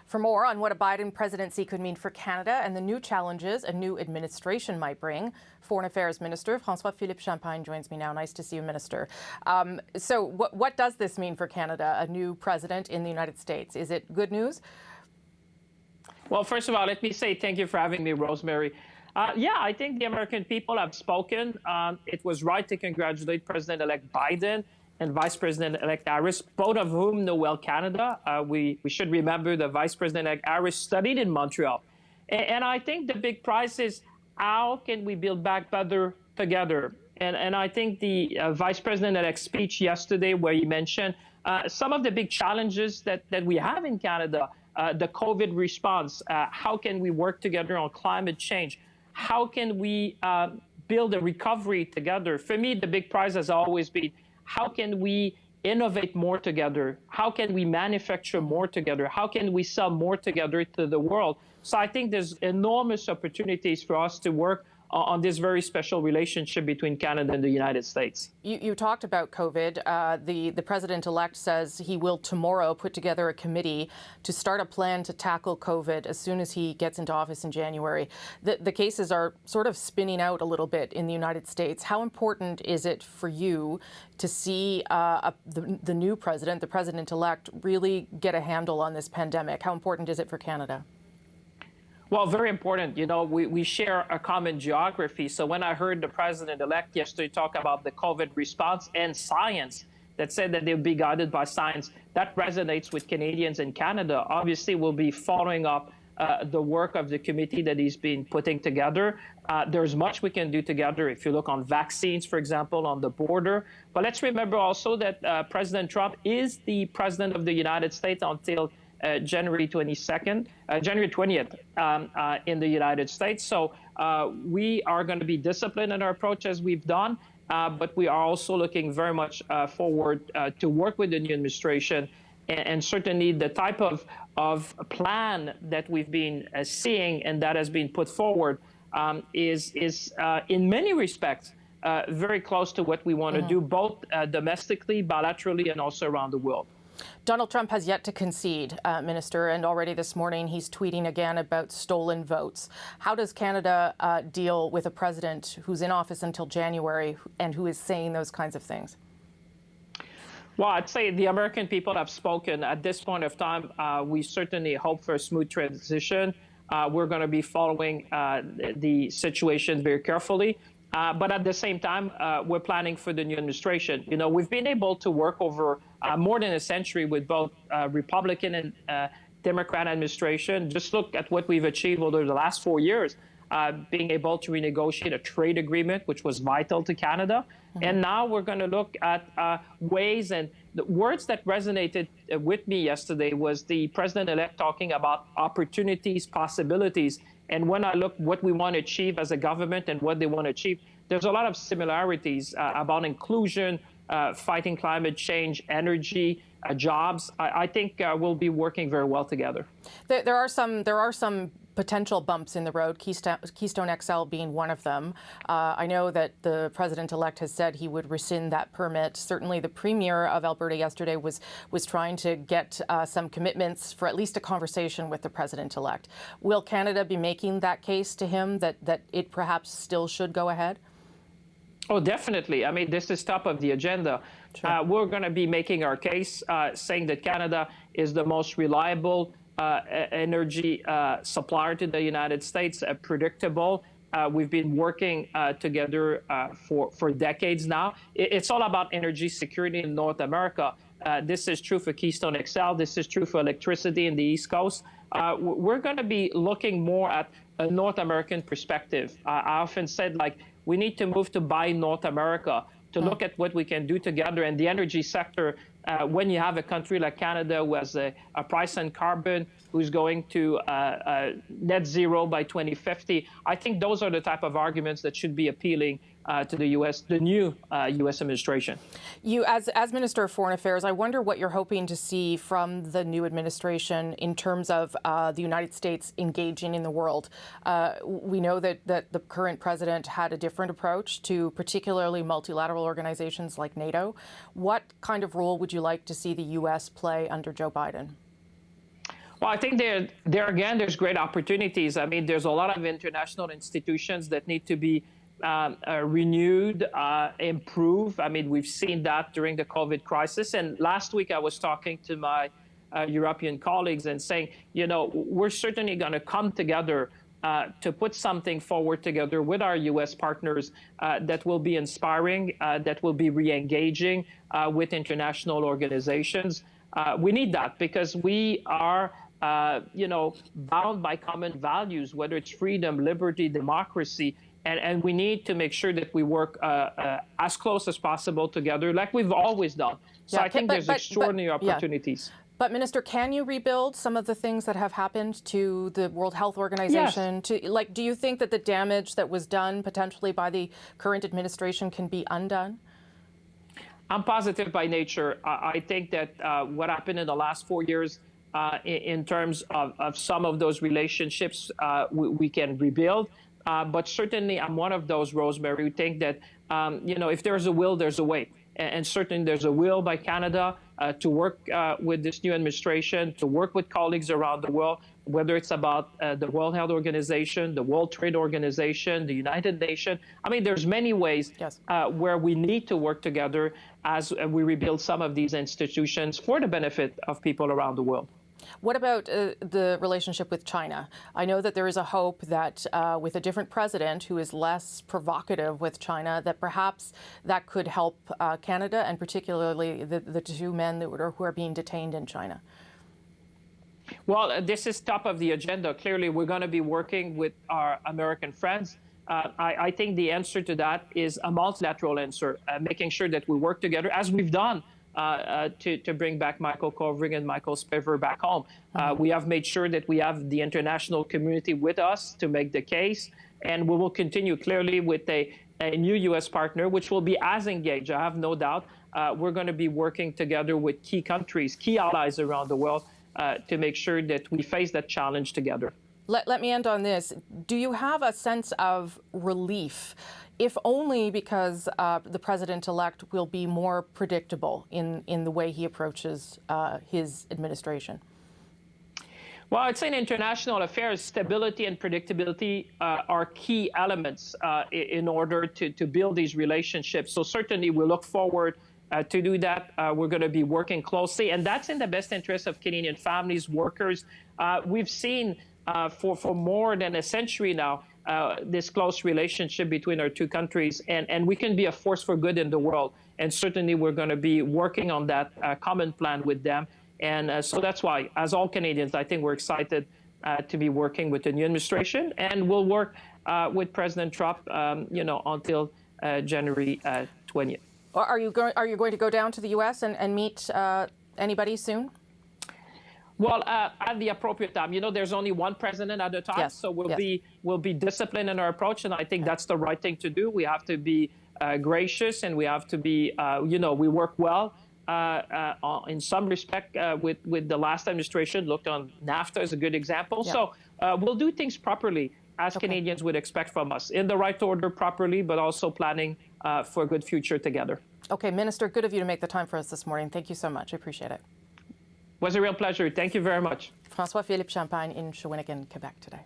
For more on what a Biden presidency could mean for Canada and the new challenges a new administration might bring, Foreign Affairs Minister François-Philippe Champagne joins me now. Nice to see you, Minister. So what does this mean for Canada, a new president in the United States? Is it good news? Well, first of all, let me say thank you for having me, Rosemary. Yeah, I think the American people have spoken. It was right to congratulate President-elect Biden and Vice President-elect Harris, both of whom know well Canada. We should remember that Vice President-elect Harris studied in Montreal. And I think the big prize is how can we build back better together? And I think the Vice President-elect's speech yesterday, where he mentioned some of the big challenges that we have in Canada, the COVID response, how can we work together on climate change? How can we build a recovery together? For me, the big prize has always been, how can we innovate more together? How can we manufacture more together? How can we sell more together to the world? So I think there's enormous opportunities for us to work on this very special relationship between Canada and the United States. You talked about COVID. The president-elect says he will tomorrow put together a committee to start a plan to tackle COVID as soon as he gets into office in January. The cases are sort of spinning out a little bit in the United States. How important is it for you to see the new president, the president-elect, really get a handle on this pandemic? How important is it for Canada? Well, very important. You know, we share a common geography. So when I heard the president-elect yesterday talk about the COVID response and science, that said that they'll be guided by science, that resonates with Canadians in Canada. Obviously, we'll be following up the work of the committee that he's been putting together. There's much we can do together if you look on vaccines, for example, on the border. But let's remember also that President Trump is the president of the United States until January 20th in the United States. So we are going to be disciplined in our approach as we've done, but we are also looking very much forward to work with the new administration. And certainly the type of plan that we've been seeing and that has been put forward is in many respects very close to what we want to do, both domestically, bilaterally, and also around the world. Donald Trump has yet to concede, Minister, and already this morning he's tweeting again about stolen votes. How does Canada deal with a president who's in office until January and who is saying those kinds of things? Well, I'd say the American people have spoken. At this point of time, we certainly hope for a smooth transition. We're going to be following the situation very carefully. But at the same time, we're planning for the new administration. You know, we've been able to work over more than a century with both Republican and Democrat administration. Just look at what we've achieved over the last 4 years, being able to renegotiate a trade agreement, which was vital to Canada. And now we're going to look at ways, and the words that resonated with me yesterday was the president-elect talking about opportunities, possibilities. And when I look what we want to achieve as a government and what they want to achieve, there's a lot of similarities about inclusion, fighting climate change, energy, jobs. I think we'll be working very well together. There are some potential bumps in the road, Keystone XL being one of them. I know that the president-elect has said he would rescind that permit. Certainly the Premier of Alberta yesterday was trying to get some commitments for at least a conversation with the president-elect. Will Canada be making that case to him that it perhaps still should go ahead? Oh, definitely. I mean, this is top of the agenda. Sure. We're going to be making our case, saying that Canada is the most reliable energy supplier to the United States, predictable. We've been working together for decades now. It's all about energy security in North America. This is true for Keystone XL. This is true for electricity in the East Coast. We're going to be looking more at a North American perspective. I often said, like, we need to move to buy North America, to look at what we can do together. And the energy sector, when you have a country like Canada who has a price on carbon, who's going to net zero by 2050, I think those are the type of arguments that should be appealing to the U.S., the new U.S. administration. You, as Minister of Foreign Affairs, I wonder what you're hoping to see from the new administration in terms of the United States engaging in the world. We know that the current president had a different approach to particularly multilateral organizations like NATO. What kind of role would you like to see the U.S. play under Joe Biden? Well, I think there again, there's great opportunities. I mean, there's a lot of international institutions that need to be renewed, improved. I mean, we've seen that during the COVID crisis. And last week, I was talking to my European colleagues and saying, you know, we're certainly going to come together to put something forward together with our U.S. partners that will be inspiring, that will be re-engaging with international organizations. We need that because we are you know, bound by common values, whether it's freedom, liberty, democracy, and we need to make sure that we work as close as possible together, like we've always done. So I think there's extraordinary opportunities. Yeah. But Minister, can you rebuild some of the things that have happened to the World Health Organization? Yes. To, like, do you think that the damage that was done potentially by the current administration can be undone? I'm positive by nature. I think that what happened in the last 4 years in terms of some of those relationships, we can rebuild. But certainly, I'm one of those, Rosemary, who think that, you know, if there's a will, there's a way. And certainly there's a will by Canada to work with this new administration, to work with colleagues around the world, whether it's about the World Health Organization, the World Trade Organization, the United Nations. I mean, there's many ways where we need to work together as we rebuild some of these institutions for the benefit of people around the world. What about the relationship with China? I know that there is a hope that with a different president who is less provocative with China, that perhaps that could help Canada and particularly the two men who are being detained in China. Well, this is top of the agenda. Clearly, we're going to be working with our American friends. I think the answer to that is a multilateral answer, making sure that we work together as we've done to bring back Michael Kovrig and Michael Spivak back home. We have made sure that we have the international community with us to make the case, and we will continue clearly with a new U.S. partner, which will be as engaged, I have no doubt. We're going to be working together with key countries, key allies around the world to make sure that we face that challenge together. Let me end on this. Do you have a sense of relief, if only because the president-elect will be more predictable in the way he approaches his administration? Well, I'd say in international affairs, stability and predictability are key elements in order to build these relationships. So certainly we look forward to do that. We're going to be working closely, and that's in the best interest of Canadian families, workers. We've seen for more than a century now this close relationship between our two countries, and we can be a force for good in the world. And certainly we're going to be working on that common plan with them. And so that's why, as all Canadians, I think we're excited to be working with the new administration, and we'll work with President Trump, you know, until January 20th. Are you going to go down to the U.S. and meet anybody soon? Well, at the appropriate time. You know, there's only one president at a time, so we'll be disciplined in our approach, and I think that's the right thing to do. We have to be gracious, and we have to be, you know, we work well in some respect with the last administration. Looked on NAFTA as a good example. So we'll do things properly, as Canadians would expect from us, in the right order, properly, but also planning for a good future together. Okay, Minister, good of you to make the time for us this morning. Thank you so much. I appreciate it. It was a real pleasure. Thank you very much. François-Philippe Champagne in Shawinigan, Quebec today.